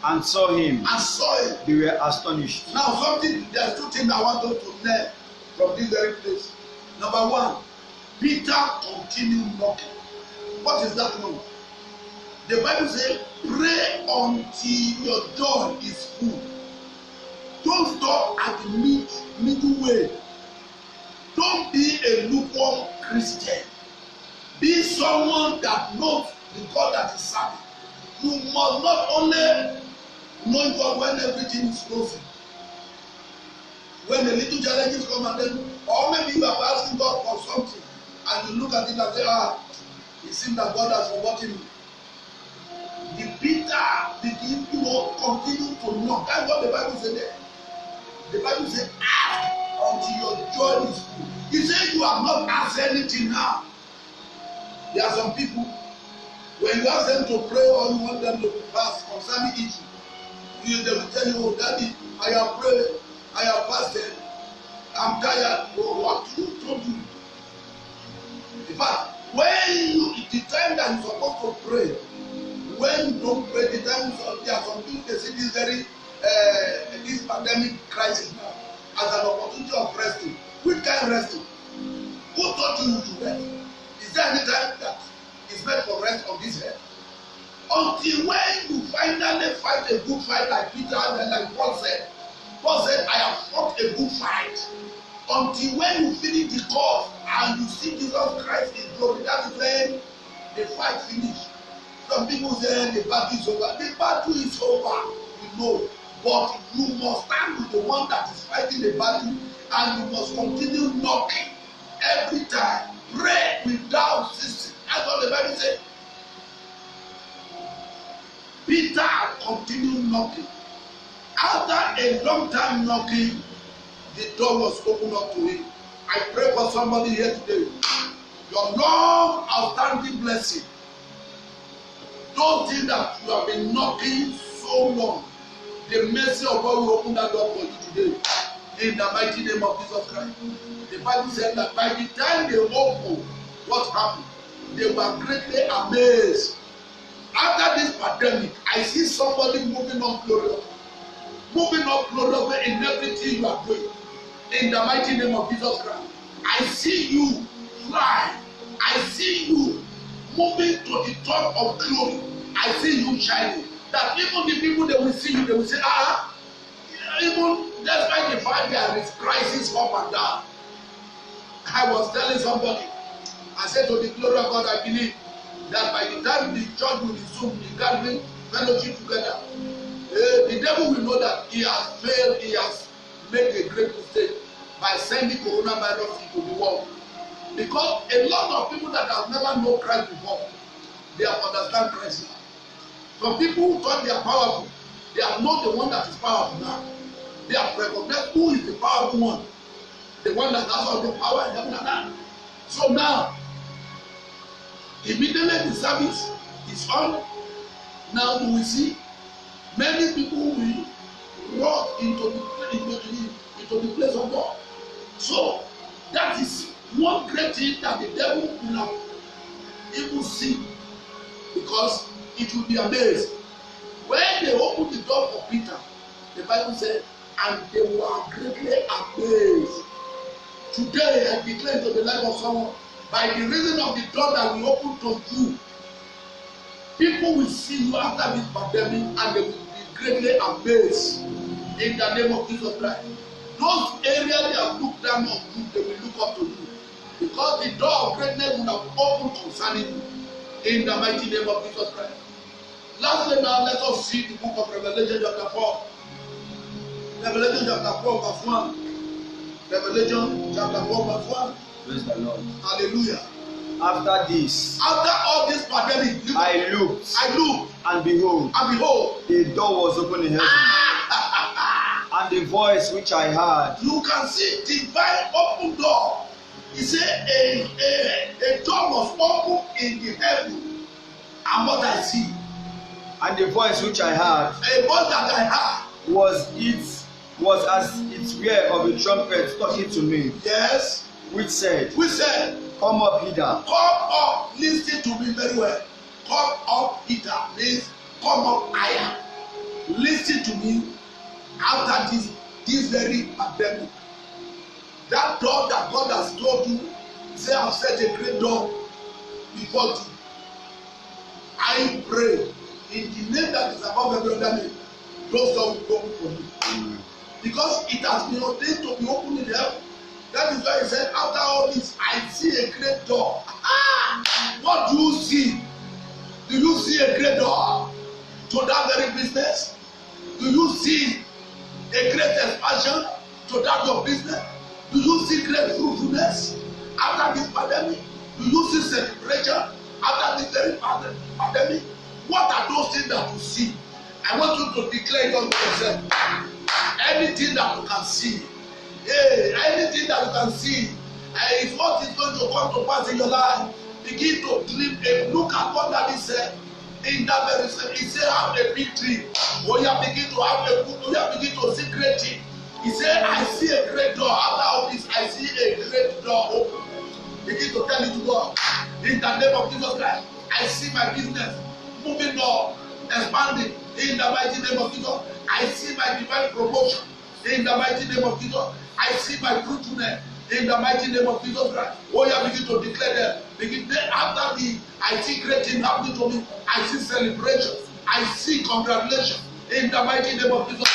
S3: and saw him, they were astonished.
S2: Now, there's two things I want us to learn from this very place. Number one, Peter continued knocking. What is that one? The Bible says, pray until your door is full. Don't stop at the middle way. Don't be a lukewarm Christian. Be someone that knows the God that is serving. You must not only know God when everything is closing. When the little challenges come and then, or maybe you are asking God for something and you look at it and say, it seems that God has forgotten me. The Peter begin to continue to knock. That's what the Bible said there. The Bible said, ask until your joy is full. He said you have not asked anything now. There are some people, when you ask them to pray or you want them to fast concerning issue, they will tell you, oh, Daddy, I have prayed, I have fasted, I'm tired. Oh, what you told you? In fact, the time that you're supposed to pray, when you don't pray, the time there are some people they see this pandemic crisis now as an opportunity of resting. Which kind of resting? Who taught you to rest? Is there any time that is meant for rest on this earth? Until when you finally fight a good fight like Peter and like Paul said, I have fought a good fight. Until when you finish the course and you see Jesus Christ in glory, that is when the fight finishes. Some people say the battle is over. The battle is over, you know. But you must stand with the one that is fighting the battle, and you must continue knocking every time. Pray without ceasing. That's what the Bible says. Peter continued knocking. After a long time knocking, the door was opened up to him. I pray for somebody here today. Your long outstanding blessing, those things that you have been knocking so long, the mercy of God will open that door for you today. In the mighty name of Jesus Christ. The Bible said that by the time they opened, what happened? They were greatly amazed. After this pandemic, I see somebody moving up glorious. Moving up glorious in everything you are doing. In the mighty name of Jesus Christ. I see you fly. I see you moving to the top of glory. I see you shining. That even the people that will see you, they will say, even despite the fact there is crisis up and down. I was telling somebody, I said to the glory of God, I believe that by the time the church will resume the gathering fellowship together, the devil will know that he has failed, he has made a great mistake by sending coronavirus into the world. Because a lot of people that have never known Christ before, they have understand Christ now. Some people who thought they are powerful, they are not the one that is powerful now. They have recognized who is the powerful one, the one that has all the power in heaven and earth. So now, immediately the service is on. Now you will see many people will walk into the place of God. So that is one great thing that the devil will have even seen, because it will be amazed. When they opened the door for Peter, the Bible said, and they were greatly amazed. Today I declare to the life of someone, by the reason of the door that we open to you, people will see you after this pandemic and they will be greatly amazed in the name of Jesus Christ. Those areas they have looked down on you, they will look up to you, because the door of greatness will have opened concerning you in the mighty name of Jesus Christ. Lastly, now let us see the book of Revelation chapter 4. Revelation chapter 4 verse 1. Revelation chapter 4 verse 1.
S3: Praise the Lord.
S2: Hallelujah.
S3: After this,
S2: after all this pandemic,
S3: I looked,
S2: and
S3: behold, a door was opened in heaven. And the voice which I heard,
S2: you can see divine open door. He said a door was opened in the heaven, and what I see.
S3: And the voice which I heard,
S2: a voice that I heard,
S3: was as it were of a trumpet talking to me.
S2: Yes.
S3: Which said, Come up hither.
S2: Come up. Listen to me very well. Come up hither means come up higher. Listen to me. After this very pandemic, that door that God has told you, say I've set a great door before you. I pray in the name that is above every other name, those doors will open for you. Because it has been ordained to be opened in heaven. That is why he said, after all this, I see a great door. What do you see? Do you see a great door to that very business? Do you see a great expansion to that your business? Do you see great fruitfulness after this pandemic? Do you see celebration after this very pandemic? What are those things that you see? I want you to declare it unto yourself. Anything that you can see, anything that you can see, is what is going to come to pass in your life. Begin to dream. Look at what David said in that very same. He said, "Have a big dream." Oh, you begin to have a good. You begin to see great things. He said, "I see a great door. After all this, I see a great door open." Begin to tell it to God. In the name of Jesus Christ, I see my business moving on, expanding. In the mighty name of Jesus, I see my divine promotion. In the mighty name of Jesus, I see my fruitfulness. In the mighty name of Jesus Christ, oh yeah, begin to declare them. Begin there after the I see great things happening to me. I see celebration. I see congratulations. In the mighty name of Jesus,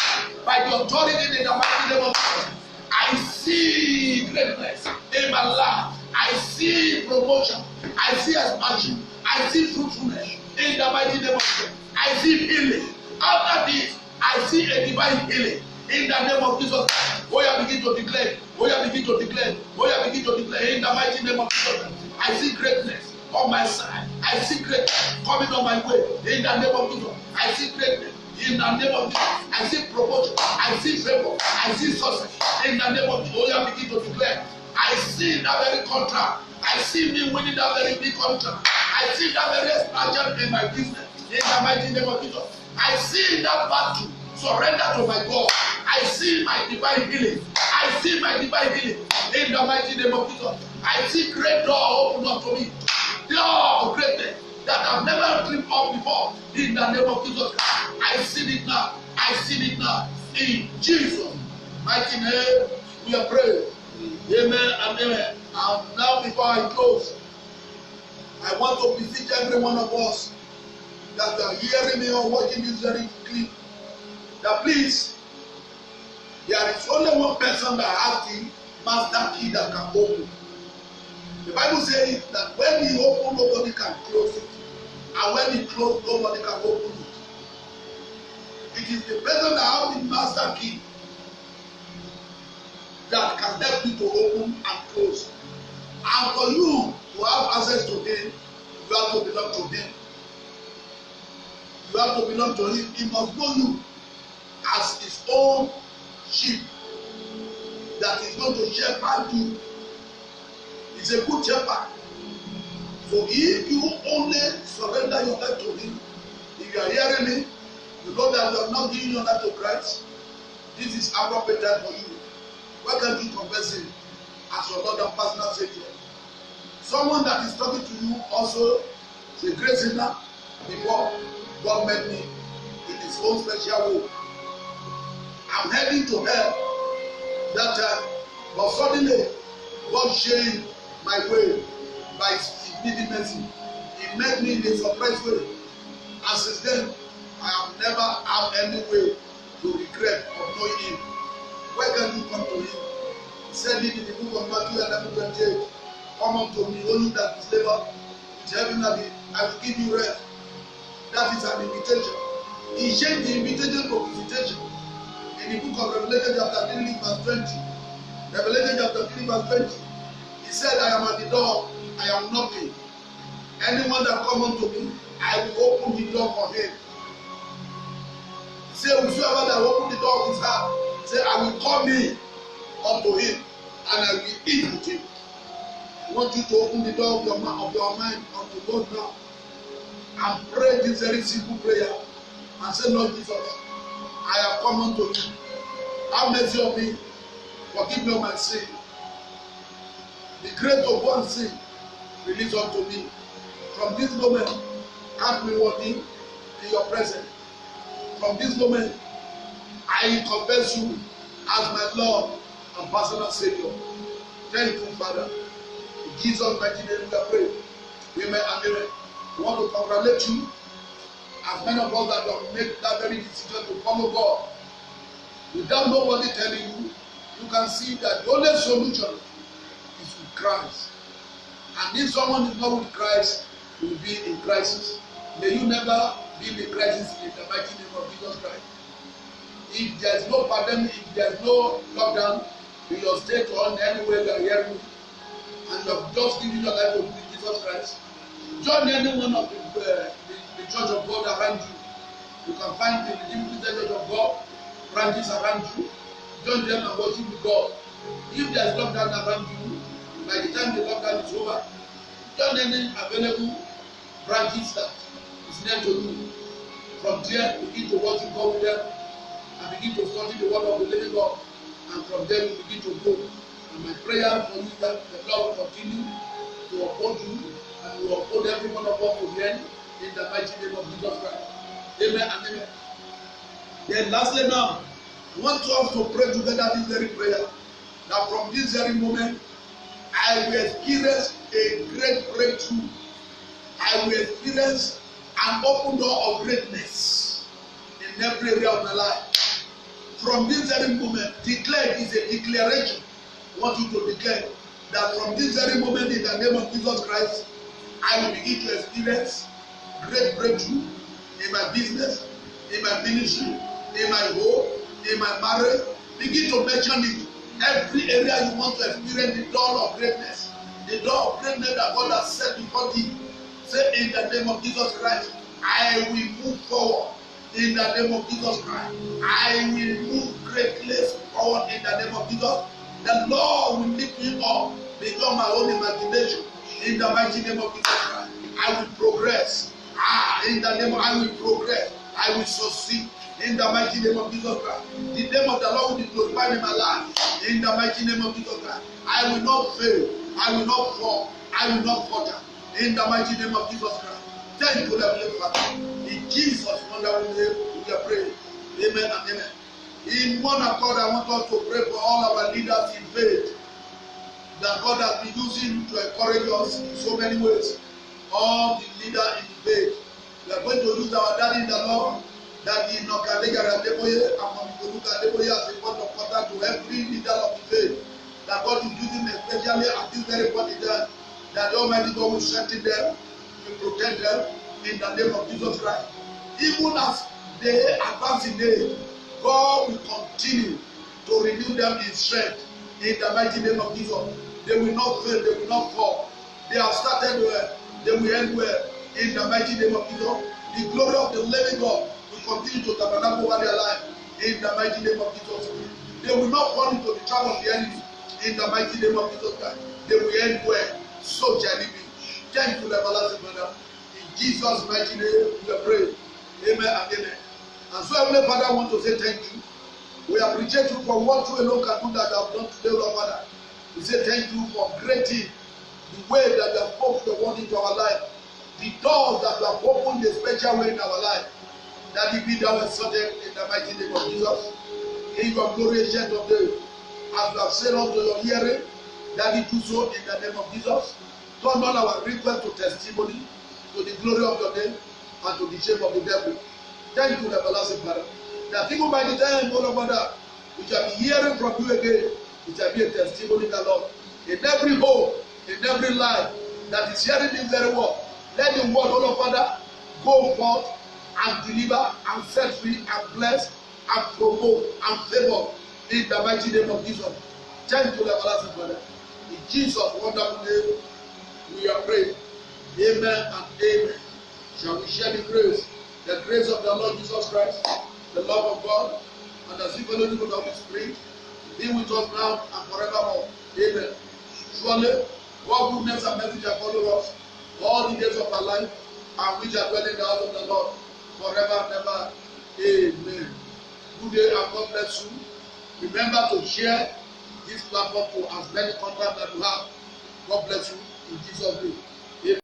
S2: by the authority in the mighty name of Jesus, I see greatness in my life. I see promotion. I see expansion. I see fruitfulness. In the mighty name of Jesus, I see healing. After this, I see a divine healing. In the name of Jesus, oh yeah, begin to declare. Oh yeah, begin to declare. Oh yeah, begin to declare. In the mighty name of Jesus, I see greatness on my side. I see greatness coming on my way. In the name of Jesus, I see greatness. In the name of Jesus, I see promotion. I see favor. I see success. In the name of Jesus, oh yeah, begin to declare. I see that very contract. I see me winning that very big contract. I see that very expansion in my business. In the mighty name of Jesus, I see that battle surrender to my God. I see my divine healing. I see my divine healing. In the mighty name of Jesus, I see great door open up to me. Door of greatness that I've never dreamed of before. In the name of Jesus, I see it now. I see it now. In Jesus' mighty name, we are praying. Amen and amen. And now, before I close, I want to beseech every one of us that are hearing me or watching this very clip, that please, there is only one person that has the master key that can open. The Bible says that when he opens, nobody can close it. And when he closes, nobody can open it. It is the person that has the master key that can help you to open and close. And for you to have access to him, you have to belong to him. You have to belong to him. He must know you as his own sheep that is going to shepherd you. He's a good shepherd. So if you only surrender your life to him, if you are hearing me, you know that you are not giving your life to Christ. This is appropriate time for you. Why can't you confess him as your Lord and personal Savior? Someone that is talking to you also is a great sinner before God met me in his own special way. I'm heading to hell that time, but suddenly God changed my way by his needy mercy. He met me in a surprise way. And since then, I have never had any way to regret of knowing him. Why can't you come to him? He said it in the book of Matthew 11:28. Come unto me, all you that is labor, with heaven I will give you rest. That is an invitation. He changed the invitation to visitation. In the book of Revelation chapter 3 verse 20. Revelation chapter 3 verse 20. He said, I am at the door, I am knocking. Anyone that come unto me, I will open the door for him. He said, whosoever that open the door of his heart, say, I will come in unto him, and I will eat with him. want you to open the door of your mind unto God now and pray this very simple prayer and say, Lord Jesus, I have come unto you. Have mercy on me. Forgive me of my sin. The grace to go and sin, release unto me. From this moment, count me worthy in your presence. From this moment, I confess you as my Lord and personal Savior. Thank you, Father. In Jesus' mighty name we are praying. Amen and amen. We want to congratulate you as many of us that have made that very decision to follow God. Without nobody telling you, you can see that the only solution is with Christ. And if someone is not with Christ, he will be in crisis. May you never be in a crisis in the mighty name of Jesus Christ. If there is no pandemic, if there is no lockdown in your state or anywhere you are hearing me, and you have just given your life to Jesus Christ, join any one of the church of God around you. You can find the Redeemed Christian Church of God branches around you. Join them and worship with God. If there is lockdown around you, by the time the lockdown is over, join any available branches that is near to you. From there, begin to worship God with them and begin to study the word of the living God. And from there, you begin to grow. And my prayer for you is that the Lord will continue to uphold you and will uphold every one of us to the end in the mighty name of Jesus Christ. Amen and amen. Then lastly now, I want us to pray together this very prayer. That from this very moment, I will experience a great breakthrough. I will experience an open door of greatness in every area of my life. From this very moment, declare is a declaration. I want you to declare that from this very moment, in the name of Jesus Christ, I will begin to experience great breakthrough in my business, in my ministry, in my home, in my marriage. Begin to mention it. Every area you want to experience the door of greatness, the door of greatness that God has set before thee. Say, in the name of Jesus Christ, I will move forward. In the name of Jesus Christ, I will move greatly forward. In the name of Jesus, the Lord will lift me up beyond my own imagination. In the mighty name of Jesus Christ, I will progress. In the name of, I will progress. I will succeed. In the mighty name of Jesus Christ, the name of the Lord will be glorified in my life. In the mighty name of Jesus Christ, I will not fail. I will not fall. I will not falter. In the mighty name of Jesus Christ. Thank you, Heavenly Father. In Jesus' wonderful name, we are praying. Amen and amen. In one accord, I want us to pray for all our leaders in faith that God has been using to encourage us in so many ways. All the leaders in faith. We are going to use our daddy in the Lord. That in Okalega Deboye and Mamikoluka Deboye as a point of contact to every leader of the faith. That God is using especially at this very point in time. That the Almighty God will strengthen them, will protect them in the name of Jesus Christ. Even as they advance in age, God will continue to renew them in strength in the mighty name of Jesus. They will not fail, they will not fall. They have started well, they will end well in the mighty name of Jesus. The glory of the living God will continue to tabernacle over their life in the mighty name of Jesus. They will not fall into the trap of the enemy in the mighty name of Jesus Christ. They will end well. So shall it be. Thank you, everlasting Father. In Jesus' mighty name, we pray. Amen and amen. And so, Heavenly Father, I want to say thank you. We appreciate you for what you alone can do that you have done today, Lord Father. We say thank you for creating the way that you have opened the word into our life, the doors that you have opened in a special way in our life. That it be thou exalted in the mighty name of Jesus. King of glory, ancient of days, as you have said unto your hearing, that it do so in the name of Jesus. Turn all our request to testimony, to the glory of your name, and to the shame of the devil. Thank you, everlasting Father. That even by the time, O Lord Father, we shall be hearing from you again, it shall be a testimony, the Lord. In every home, in every life that is hearing this very word, let the word, O Lord Father, go forth and deliver and set free and bless and promote and favor in the mighty name of Jesus. Thank you, everlasting Father. In Jesus' wonderful name, we are praying. Amen and amen. Shall we share the grace? The grace of the Lord Jesus Christ, the love of God, and the sweet fellowship of the Holy Spirit be with us now and forevermore. Amen. Surely, What goodness and mercy shall follow us all the days of our life, and we shall dwell in the house of the Lord forever and ever. Amen. Good day and God bless you. Remember to share this platform to as many contacts that you have. God bless you in Jesus' name.